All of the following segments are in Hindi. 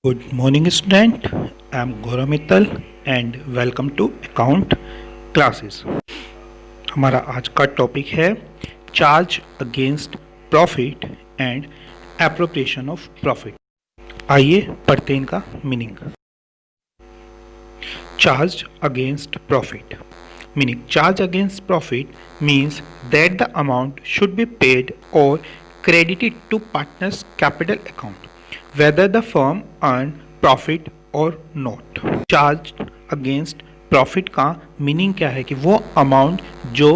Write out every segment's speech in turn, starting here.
Good morning student, I am Gaurav Mittal and welcome to account classes। हमारा आज का टॉपिक है charge against profit and appropriation of profit. आइए पढ़ते हैं इनका meaning. Charge against profit meaning charge against profit means that the amount should be paid और credited to partners capital account whether the firm earn profit or not। charged against profit का मीनिंग क्या है कि वो अमाउंट जो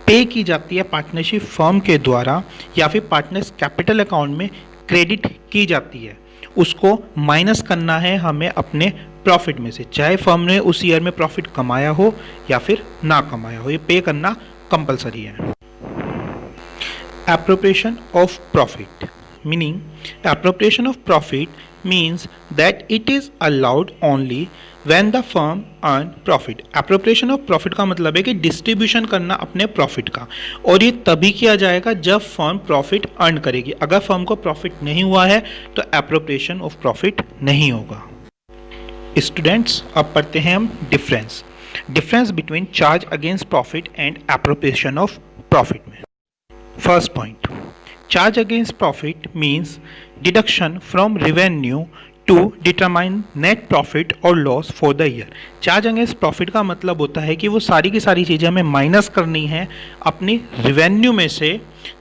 पे की जाती है पार्टनरशिप फर्म के द्वारा या फिर पार्टनर्स कैपिटल अकाउंट में क्रेडिट की जाती है उसको माइनस करना है हमें अपने प्रॉफिट में से, चाहे फर्म ने उस ईयर में प्रॉफिट कमाया हो या फिर ना कमाया हो, ये पे करना कंपलसरी है। Appropriation of profit meaning appropriation of profit means that it is allowed only when the firm earn profit। appropriation of profit का मतलब है कि डिस्ट्रीब्यूशन करना अपने प्रॉफिट का, और ये तभी किया जाएगा जब फर्म प्रॉफिट अर्न करेगी। अगर फर्म को प्रॉफिट नहीं हुआ है तो appropriation of profit नहीं होगा। स्टूडेंट्स अब पढ़ते हैं हम difference between charge against profit and appropriation of profit में। First point, charge against profit means deduction from revenue to determine net profit or loss for the year। Charge against profit का मतलब होता है कि वो सारी की सारी चीज़ें हमें माइनस करनी है अपनी रेवेन्यू में से,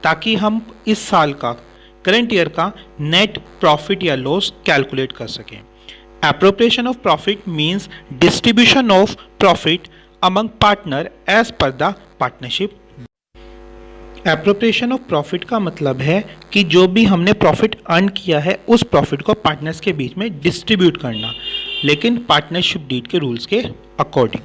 ताकि हम इस साल का करंट ईयर का नेट प्रॉफिट या लॉस कैलकुलेट कर सकें। Appropriation of profit means distribution of profit among partner as per the partnership. Appropriation of profit का मतलब है कि जो भी हमने प्रॉफिट अर्न किया है उस प्रॉफिट को पार्टनर्स के बीच में डिस्ट्रीब्यूट करना, लेकिन पार्टनरशिप डीड के रूल्स के अकॉर्डिंग।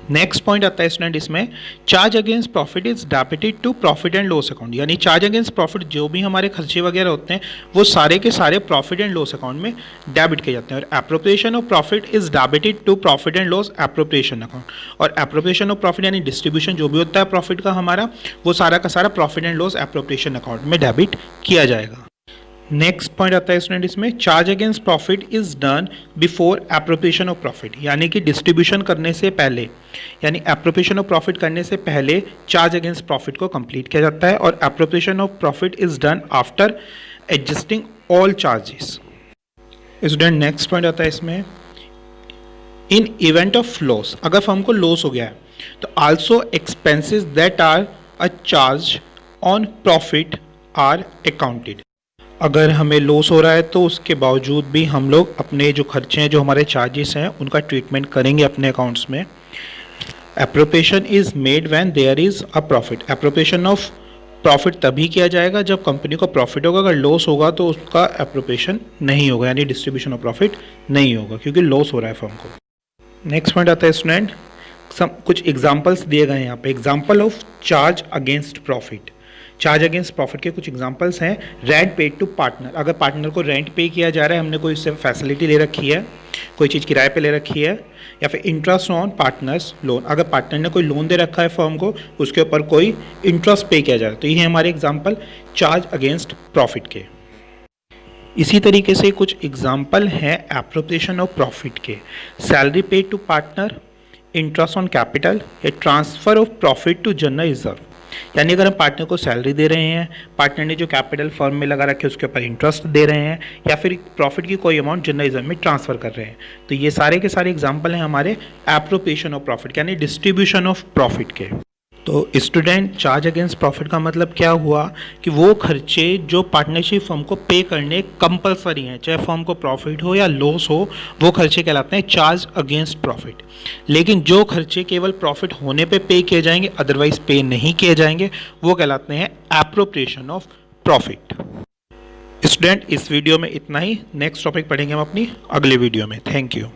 नेक्स्ट पॉइंट आता है स्टूडेंट इसमें, charge against profit is debited to profit and loss account. यानी चार्ज अगेंस्ट प्रॉफिट जो भी हमारे खर्चे वगैरह होते हैं वो सारे के सारे प्रॉफिट एंड लॉस अकाउंट में डेबिट किए जाते हैं, और appropriation of profit is debited to profit and loss appropriation account. और एप्रोप्रिएशन ऑफ प्रॉफिट यानी डिस्ट्रीब्यूशन जो भी होता है प्रॉफिट का हमारा, वो सारा का सारा profit and loss appropriation account में डेबिट किया जाएगा। नेक्स्ट पॉइंट आता है स्टूडेंट इसमें, charge against profit is done before appropriation of profit. यानी कि डिस्ट्रीब्यूशन करने से पहले, यानी एप्रोप्रिएशन ऑफ प्रॉफिट करने से पहले चार्ज अगेंस्ट प्रॉफिट को कंप्लीट किया जाता है, और appropriation of profit is done after adjusting all charges. Student next point आता है इसमें, इन इवेंट ऑफ लॉस, अगर फर्म को लॉस हो गया है तो also expenses that are a charge on profit are accounted. अगर हमें लॉस हो रहा है तो उसके बावजूद भी हम लोग अपने जो खर्चे हैं, जो हमारे चार्जेस हैं, उनका ट्रीटमेंट करेंगे अपने अकाउंट्स में। Appropriation is made when there is a profit. Appropriation of profit तभी किया जाएगा जब कंपनी को प्रॉफिट होगा। अगर लॉस होगा तो उसका एप्रोप्रिएशन नहीं होगा, यानी डिस्ट्रीब्यूशन ऑफ प्रॉफिट नहीं होगा, क्योंकि लॉस हो रहा है फर्म को। नेक्स्ट पॉइंट आता है स्टूडेंट, कुछ एग्जाम्पल्स दिए गए हैं यहाँ पे। Example of charge against profit, charge against profit के कुछ एग्जांपल्स हैं। रेंट पेड टू पार्टनर, अगर पार्टनर को रेंट पे किया जा रहा है, हमने कोई उससे फैसिलिटी ले रखी है, कोई चीज़ किराए पे ले रखी है, या फिर इंटरेस्ट ऑन पार्टनर्स लोन, अगर पार्टनर ने कोई लोन दे रखा है फर्म को, उसके ऊपर कोई इंटरेस्ट पे किया जा रहा है, तो ये है हमारे एग्जाम्पल चार्ज अगेंस्ट प्रॉफिट के। इसी तरीके से कुछ एग्जाम्पल हैं एप्रोप्रिएशन ऑफ प्रॉफिट के, salary paid to partner, interest on capital, या transfer of profit to general reserve. यानी अगर हम पार्टनर को सैलरी दे रहे हैं, पार्टनर ने जो कैपिटल फर्म में लगा रखे उसके ऊपर इंटरेस्ट दे रहे हैं, या फिर प्रॉफिट की कोई अमाउंट जनरल रिजर्व में ट्रांसफर कर रहे हैं, तो ये सारे के सारे एग्जांपल हैं हमारे एप्रोप्रिएशन ऑफ प्रॉफिट यानी डिस्ट्रीब्यूशन ऑफ प्रॉफिट के। तो स्टूडेंट, चार्ज अगेंस्ट प्रॉफिट का मतलब क्या हुआ कि वो खर्चे जो पार्टनरशिप फर्म को पे करने कंपलसरी हैं, चाहे फर्म को प्रॉफिट हो या लॉस हो, वो खर्चे कहलाते हैं चार्ज अगेंस्ट प्रॉफिट। लेकिन जो खर्चे केवल प्रॉफिट होने पे किए जाएंगे, अदरवाइज पे नहीं किए जाएंगे, वो कहलाते हैं एप्रोप्रिएशन ऑफ प्रॉफिट। स्टूडेंट, इस वीडियो में इतना ही। नेक्स्ट टॉपिक पढ़ेंगे हम अपनी अगले वीडियो में। Thank you.